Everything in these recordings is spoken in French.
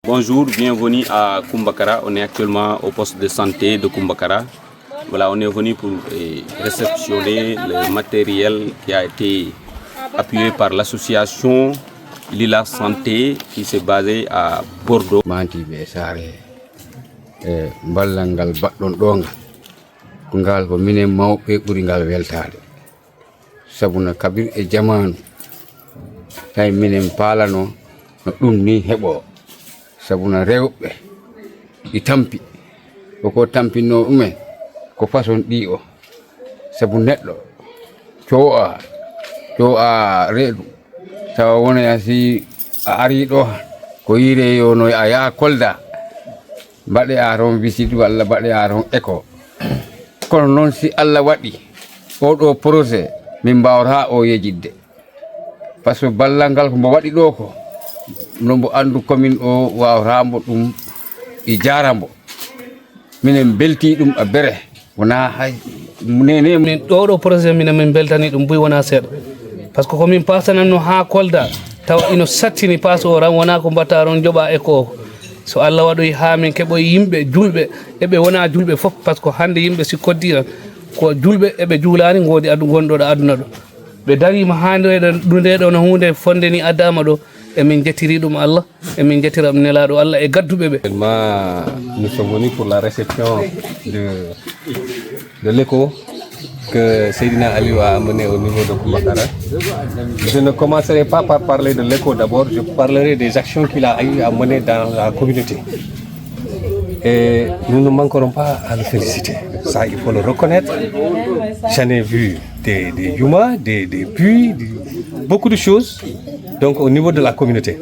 Bonjour, bienvenue à Kumbakara. On est actuellement au poste de santé de Kumbakara. Voilà, on est venu pour réceptionner le matériel qui a été appuyé par l'association Lila Santé qui s'est basée à Bordeaux. Mantiɓe saare e ballal ngal baɗɗon ɗo ngal ko minen mawɓe ɓuri ngal weltade sabu no kabir e jamanu tawi minen paalano no ɗum ni heɓo sabu no rewɓe ɗi tampi koko tampinno ɗumen ko façon ɗi o sabu neɗɗo co'a reedu tawa wona si a ari ɗo ko yire yo no a yaha Kolda mbaɗe a toon visite walla mbaɗe a toon éco kono noon si Allah waɗi oɗo projet min mbawata o yejidde par ce que ballal ngal ko mbo waɗi ɗo ko no mbo andu commune o wawatamo ɗum i jarambo minen belti ɗum a bere wona hay nene min ɗo projet minen min beltani ɗum buy wona seeɗa par ce que komin pasananno ha Kolda tawa ino sattini passe o ran wona ko mbatta ron joɓa éco so Allah waɗoyi ha min keɓoy yimɓe julɓe eɓe wona julɓe foof par ce que hande yimɓe si koddiran ko julɓe eɓe juulani godi gonɗo ɗo aduna ɗo ɓe darima ha ndeɗo no hunde fonde ni addama ɗo emin jettiri ɗum Allah emin jettira ɗum nelaɗo Allah e gadduɓe ɓe. Nous sommes venus pour la réception de l'écho que Seydina Aliou a amené au niveau de Kumbakara. Je ne commencerai pas par parler de l'écho d'abord, je parlerai des actions qu'il a eu à mener dans la communauté. Et nous ne manquerons pas à le féliciter. Ça, il faut le reconnaître. J'en ai vu des Yuma, des puits, beaucoup de choses donc, au niveau de la communauté.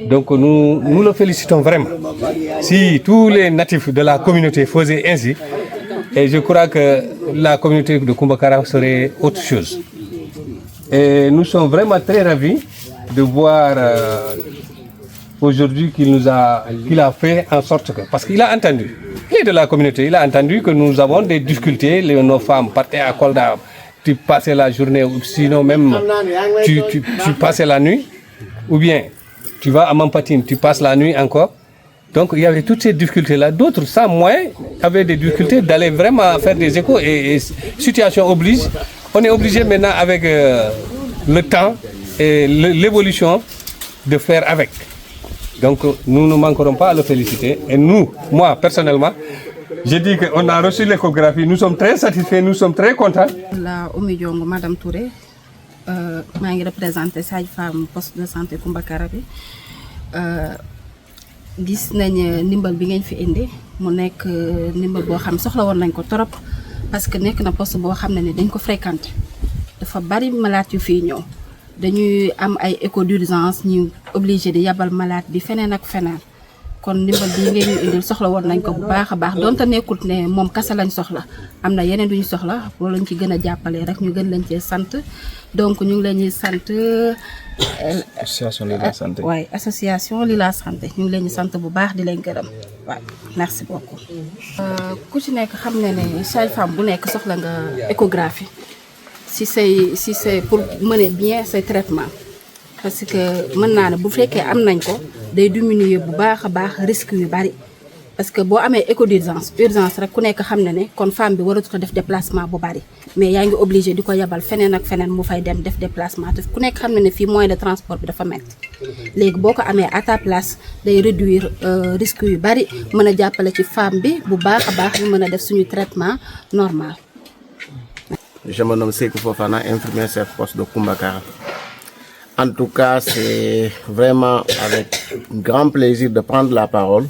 Donc nous le félicitons vraiment. Si tous les natifs de la communauté faisaient ainsi, et je crois que la communauté de Kumbakara serait autre chose. Et nous sommes vraiment très ravis de voir aujourd'hui qu'il a fait en sorte que... Parce qu'il a entendu, il est de la communauté, il a entendu que nous avons des difficultés, nos femmes partaient à Kolda, tu passais la journée, ou sinon même tu passais la nuit, ou bien tu vas à Mampatine, tu passes la nuit encore. Donc il y avait toutes ces difficultés-là. D'autres, sans moyens, avaient des difficultés d'aller vraiment faire des échos. Et situation oblige. On est obligé maintenant avec le temps et l'évolution de faire avec. Donc nous ne manquerons pas à le féliciter. Et nous, moi personnellement, j'ai dit qu'on a reçu l'échographie. Nous sommes très satisfaits, nous sommes très contents. La Oumy Diongo, Madame Touré, je représente sage-femme poste de santé Kumbakara bi. Gis nañ ndimbal bi ngeen fi indi mu nekk ndimbal boo xam soxla woon nañ ko trop parce que nekk na poste boo xam ne dañ ko fréquenté dafa bari malade yu fii ñëw dañuy am ay écho d'urgence ñu obligé di yabal malade bi feneen ak feneen kon ndimbal bi ngeen ñu indil soxla woon nañ ko bu baax a baax donte nekkul ne moom kasa lañ soxla am na yeneen duñu soxla boo lañ ci gën a jàppale rek ñu gën lañ cee sant donc ñu ngi leen ñuy sant Association Lila Santé. Oui, association Lila Santé ñu ngi leen di sant bu baax di leen gërëm waaw merci beaucoup. ku ci nekk xam ne ne sage-femme bu nekk soxla nga échographie si c'est pour mener bien say traitement parce que mën naa ne bu fekkee am nañ ko day diminuer bu baax a baax risque yu bari parce que boo amee écho urgence rek ku nekk xam ne ne kon femme bi waratu ko def déplacement bu bari mais yaa ngi obligé di ko yabal feneen ak feneen mu fay dem def déplacement te ku nekk xam ne ne fii moyen de transport bi dafa metti léegi boo ko amee à ta place day réduire risque yu bari mën a jàppale ci femme bi bu baax a baax ñu mën a def suñu traitement normal. Je me nomme Sekou Fofana, infirmier chef poste de Kumbakara. En tout cas, c'est vraiment avec grand plaisir de prendre la parole,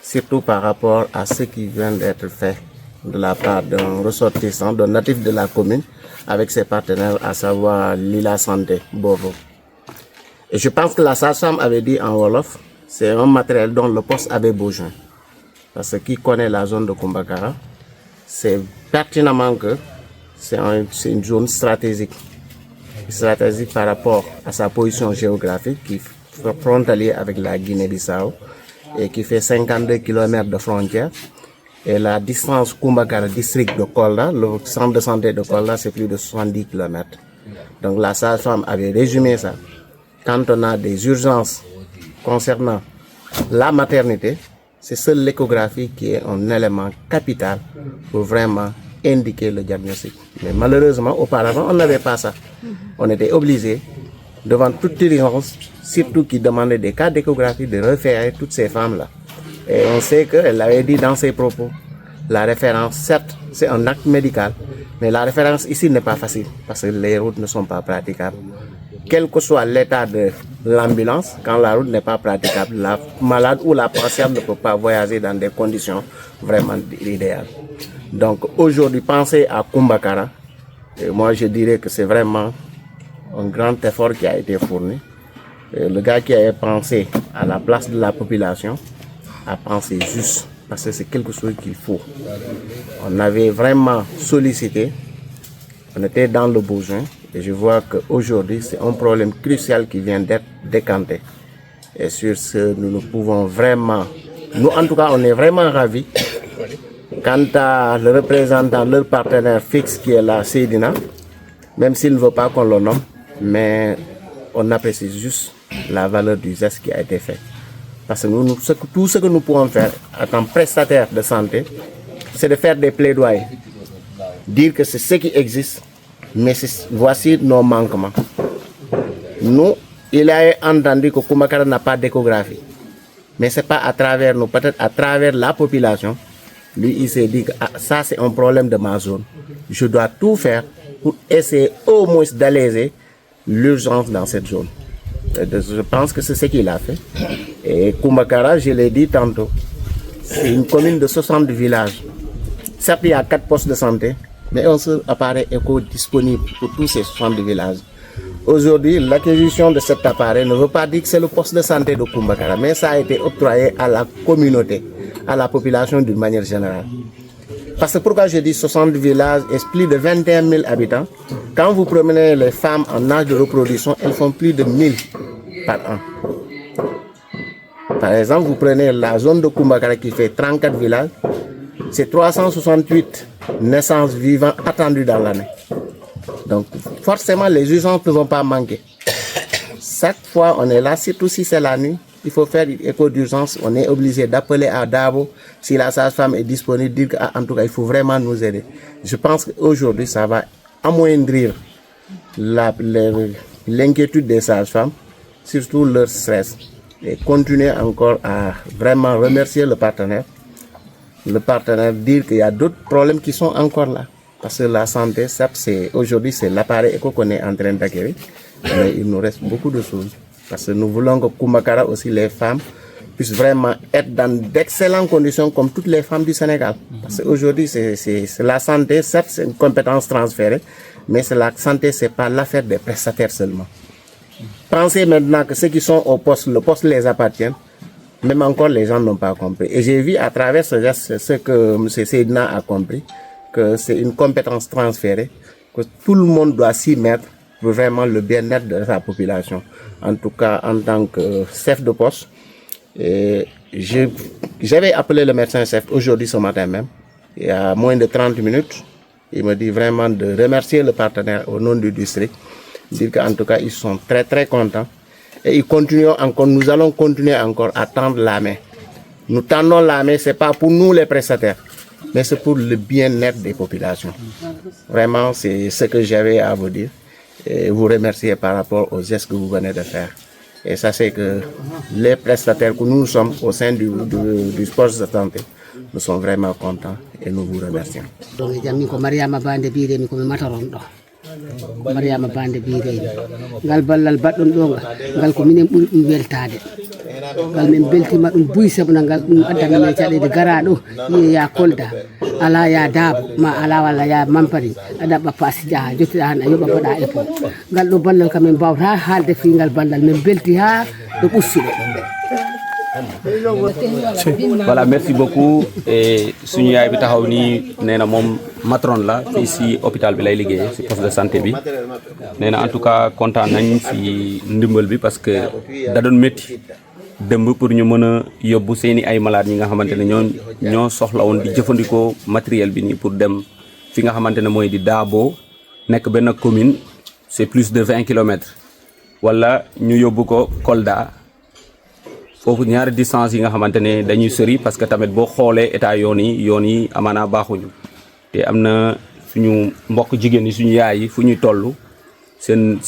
surtout par rapport à ce qui vient d'être fait de la part d'un ressortissant, d'un natif de la commune, avec ses partenaires, à savoir Lila Santé, Bordeaux. Et je pense que la sage-femme avait dit en Wolof, c'est un matériel dont le poste avait besoin. Parce que qui connaît la zone de Kumbakara, c'est pertinemment que c'est une zone stratégique. Stratégique par rapport à sa position géographique qui est frontalière avec la Guinée-Bissau et qui fait 52 km de frontière. Et la distance Kumbakara, district de Kolda, le centre de santé de Kolda, c'est plus de 70 km. Donc la sage-femme avait résumé ça. Quand on a des urgences concernant la maternité, c'est seule l'échographie qui est un élément capital pour vraiment indiquer le diagnostic. Mais malheureusement, auparavant, on n'avait pas ça. On était obligé, devant toute urgence, surtout qui demandait des cas d'échographie, de référer toutes ces femmes-là. Et on sait qu'elle l'avait dit dans ses propos. La référence, certes, c'est un acte médical, mais la référence ici n'est pas facile parce que les routes ne sont pas praticables. Quel que soit l'état de l'ambulance, quand la route n'est pas praticable, la malade ou la patiente ne peut pas voyager dans des conditions vraiment idéales. Donc aujourd'hui, penser à Kumbakara, et moi je dirais que c'est vraiment un grand effort qui a été fourni. Et le gars qui a pensé à la place de la population a pensé juste, parce que c'est quelque chose qu'il faut. On avait vraiment sollicité, on était dans le besoin, et je vois qu'aujourd'hui c'est un problème crucial qui vient d'être décanté. Et sur ce, nous pouvons vraiment, nous en tout cas on est vraiment ravis. Quant à le représentant, leur partenaire fixe qui est là, Seydina, même s'il ne veut pas qu'on le nomme, mais on apprécie juste la valeur du geste qui a été fait. Parce que tout ce que nous pouvons faire en tant que prestataire de santé, c'est de faire des plaidoyers, dire que c'est ce qui existe, mais voici nos manquements. Nous, il a entendu que Kumbakara n'a pas d'échographie, mais ce n'est pas à travers nous, peut-être à travers la population. Lui, il s'est dit que ça, c'est un problème de ma zone. Je dois tout faire pour essayer au moins d'alléger l'urgence dans cette zone. Je pense que c'est ce qu'il a fait. Et Kumbakara, je l'ai dit tantôt, c'est une commune de 60 villages. Certes, il y a 4 postes de santé, mais un seul appareil éco disponible pour tous ces 60 villages. Aujourd'hui, l'acquisition de cet appareil ne veut pas dire que c'est le poste de santé de Kumbakara, mais ça a été octroyé à la communauté, à la population d'une manière générale. Parce que pourquoi je dis 60 villages et plus de 21 000 habitants, quand vous promenez les femmes en âge de reproduction, elles font plus de 1000 par an. Par exemple, vous prenez la zone de Kumbakara qui fait 34 villages, c'est 368 naissances vivantes attendues dans l'année. Donc forcément, les urgences ne vont pas manquer. Chaque fois, on est là, surtout si c'est la nuit, il faut faire une écho d'urgence. On est obligé d'appeler à Dabo, si la sage-femme est disponible, dire qu'en tout cas, il faut vraiment nous aider. Je pense qu'aujourd'hui, ça va amoindrir l'inquiétude des sages-femmes, surtout leur stress. Et continuer encore à vraiment remercier le partenaire. Le partenaire, dire qu'il y a d'autres problèmes qui sont encore là. Parce que la santé, aujourd'hui, c'est l'appareil éco qu'on est en train d'acquérir. Mais il nous reste beaucoup de choses. Parce que nous voulons que Kumbakara aussi, les femmes, puissent vraiment être dans d'excellentes conditions comme toutes les femmes du Sénégal. Parce qu'aujourd'hui, c'est la santé, certes, c'est une compétence transférée, mais la santé, ce n'est pas l'affaire des prestataires seulement. Pensez maintenant que ceux qui sont au poste, le poste les appartient, même encore les gens n'ont pas compris. Et j'ai vu à travers ce geste, ce que M. Seydina a compris, que c'est une compétence transférée, que tout le monde doit s'y mettre pour vraiment le bien-être de sa population. En tout cas, en tant que chef de poste, j'avais appelé le médecin-chef aujourd'hui, ce matin même, il y a moins de 30 minutes. Il me dit vraiment de remercier le partenaire au nom du district, dire qu'en tout cas, ils sont très très contents. Et nous allons continuer encore à tendre la main. Nous tendons la main, ce n'est pas pour nous les prestataires, mais c'est pour le bien-être des populations. Vraiment, c'est ce que j'avais à vous dire. Et vous remercier par rapport aux gestes que vous venez de faire. Et sachez que les prestataires que nous sommes au sein du sport de santé, nous sommes vraiment contents et nous vous remercions. Mariama Bande biireymi ngal ballal baɗɗon ɗo ngal ko minen ɓuri ɗum weltade ngal min beltima ɗum buy sabuna ngal ɗum addani men caɗede gara ɗo wiye ya Kolda ala ya Dabo ma ala walla ya Mampari a ɗaɓɓa paasi jaaha jottiɗa han a yoɓa mbaɗa épo ngal ɗo ballal kam min mbawata haalde fi ngal ballal min belti ha ɗo ɓussiɗo. Voilà, merci beaucoup. Et suñu yaay bi taxaw ni néna mom matron la fi ci hôpital bi lay liggéey ci poste de santé bi. Néna en tout cas content nañ ci ndimbal bi parce que da doon metti demb pour ñu mëna yobbu seeni ay malade ñi nga xamantene ñoo soxla won di jëfëndiko matériel bi ni pour dem fi nga xamantene moy di Dabo nek ben commune, c'est plus de 20 km. Wala ñu yobbu ko Kolda foofu ñaari distance yi nga xamante ne dañuy sori parce que tamit boo xoolee état yoon yi amaana baaxuñu te am na suñu mbokk jigéen yi suñu yaay yi fu ñuy toll seen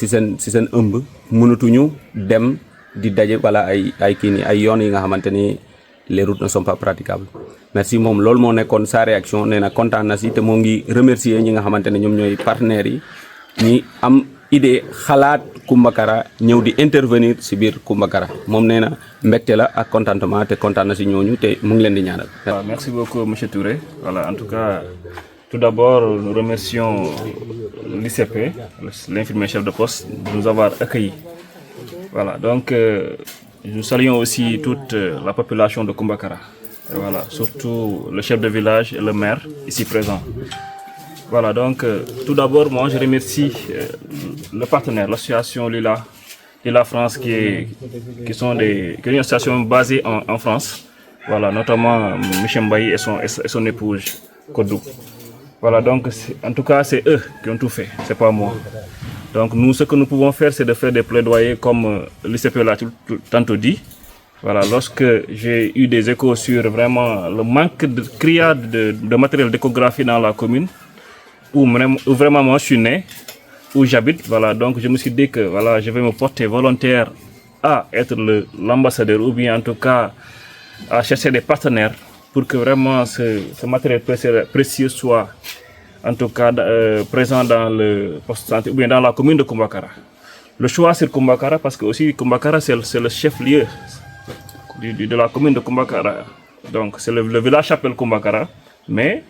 ëmb mënatuñu dem di daje wala ay kii ni ay yoon yi nga xamante ni les routes ne sont pas praticables. Merci moom loolu moo nekkoon sa réaction nee na kontaan na si te moo ngi remercier ñi nga xamante ne ñoom ñooy partenaires yi ñi am idée xalaat Kumbakara ñëw di intervenir si biir Kumbakara moom nee na mbégte la ak contentement te kontaan na si ñooñu te mu ngi leen di ñaanal. Merci beaucoup monsieur Touré. Voilà, en tout cas tout d'abord nous remercions l'ICP, l'infirmier chef de poste, de nous avoir accueillis. Voilà, donc nous saluons aussi toute la population de Kumbakara. Et voilà, surtout le chef de village et le maire ici présent. Voilà, donc tout d'abord, moi je remercie le partenaire, l'association Lila France qui est une association basée en France. Voilà, notamment Michel Mbaye et son épouse Kodou. Voilà, donc en tout cas c'est eux qui ont tout fait, c'est pas moi. Donc nous, ce que nous pouvons faire, c'est de faire des plaidoyers comme l'ICP l'a tantôt dit. Voilà, lorsque j'ai eu des échos sur vraiment le manque de criade de matériel d'échographie dans la commune, où vraiment moi je suis né, où j'habite, voilà, donc je me suis dit que voilà, je vais me porter volontaire à être l'ambassadeur ou bien en tout cas à chercher des partenaires pour que vraiment ce matériel précieux soit en tout cas présent dans le poste de santé ou bien dans la commune de Kumbakara. Le choix c'est Kumbakara parce que aussi Kumbakara c'est le chef-lieu de la commune de Kumbakara. Donc c'est le village s'appelle Kumbakara, mais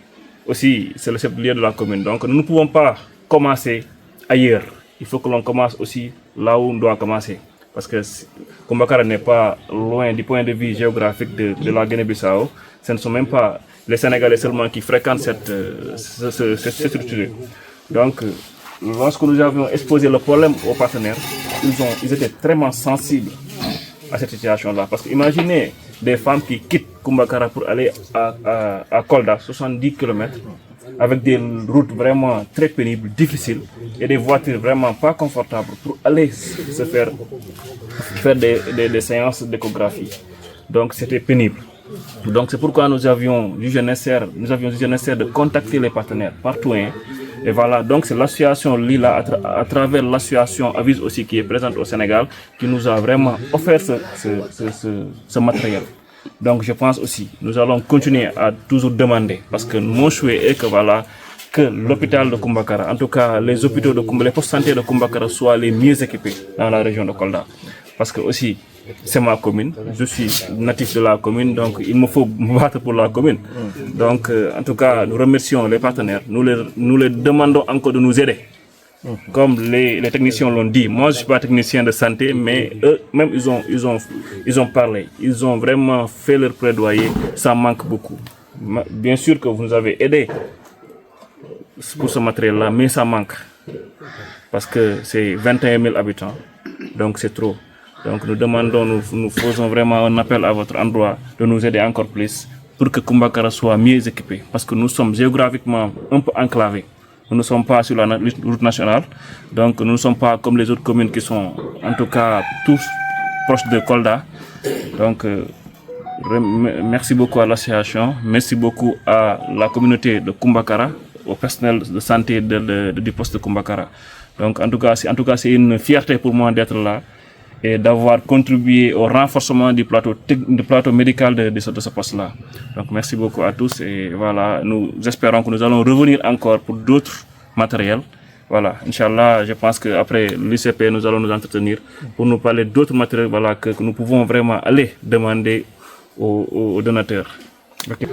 aussi c'est le chef-lieu de la commune. Donc nous ne pouvons pas commencer ailleurs. Il faut que l'on commence aussi là où on doit commencer. Parce que Kumbakara n'est pas loin du point de vue géographique de la Guinée-Bissau. Ce ne sont même pas les Sénégalais seulement qui fréquentent cette structure. Donc, lorsque nous avions exposé le problème aux partenaires, ils étaient très sensibles à cette situation-là. Parce que imaginez des femmes qui quittent Kumbakara pour aller à Kolda, 70 km, avec des routes vraiment très pénibles, difficiles, et des voitures vraiment pas confortables pour aller se faire des séances d'échographie. Donc c'était pénible. Donc c'est pourquoi nous avions jugé nécessaire de contacter les partenaires partout. Hein. Et voilà, donc c'est l'association Lila, à travers l'association Avise aussi qui est présente au Sénégal, qui nous a vraiment offert ce matériel. Donc je pense aussi, nous allons continuer à toujours demander, parce que mon souhait est que voilà, que l'hôpital de Kumbakara, en tout cas les hôpitaux de Kumbakara, les postes de santé de Kumbakara soient les mieux équipés dans la région de Kolda. Parce que aussi, c'est ma commune, je suis natif de la commune, donc il me faut me battre pour la commune. Donc en tout cas, nous remercions les partenaires, nous les demandons encore de nous aider. Comme les techniciens l'ont dit, moi je ne suis pas technicien de santé, mais eux-mêmes ils ont parlé, ils ont vraiment fait leur plaidoyer, ça manque beaucoup. Bien sûr que vous nous avez aidé pour ce matériel-là, mais ça manque. Parce que c'est 21 000 habitants, donc c'est trop. Donc nous demandons, nous faisons vraiment un appel à votre endroit de nous aider encore plus pour que Kumbakara soit mieux équipé. Parce que nous sommes géographiquement un peu enclavés. Nous ne sommes pas sur la route nationale, donc nous ne sommes pas comme les autres communes qui sont en tout cas tous proches de Kolda. Donc merci beaucoup à l'association, merci beaucoup à la communauté de Kumbakara, au personnel de santé du poste de Kumbakara. Donc en tout cas c'est une fierté pour moi d'être là et d'avoir contribué au renforcement du plateau médical de ce poste-là. Donc merci beaucoup à tous et voilà, nous espérons que nous allons revenir encore pour d'autres matériels. Voilà, Inch'Allah, je pense qu'après l'ICP, nous allons nous entretenir pour nous parler d'autres matériels voilà, que nous pouvons vraiment aller demander aux donateurs. Okay.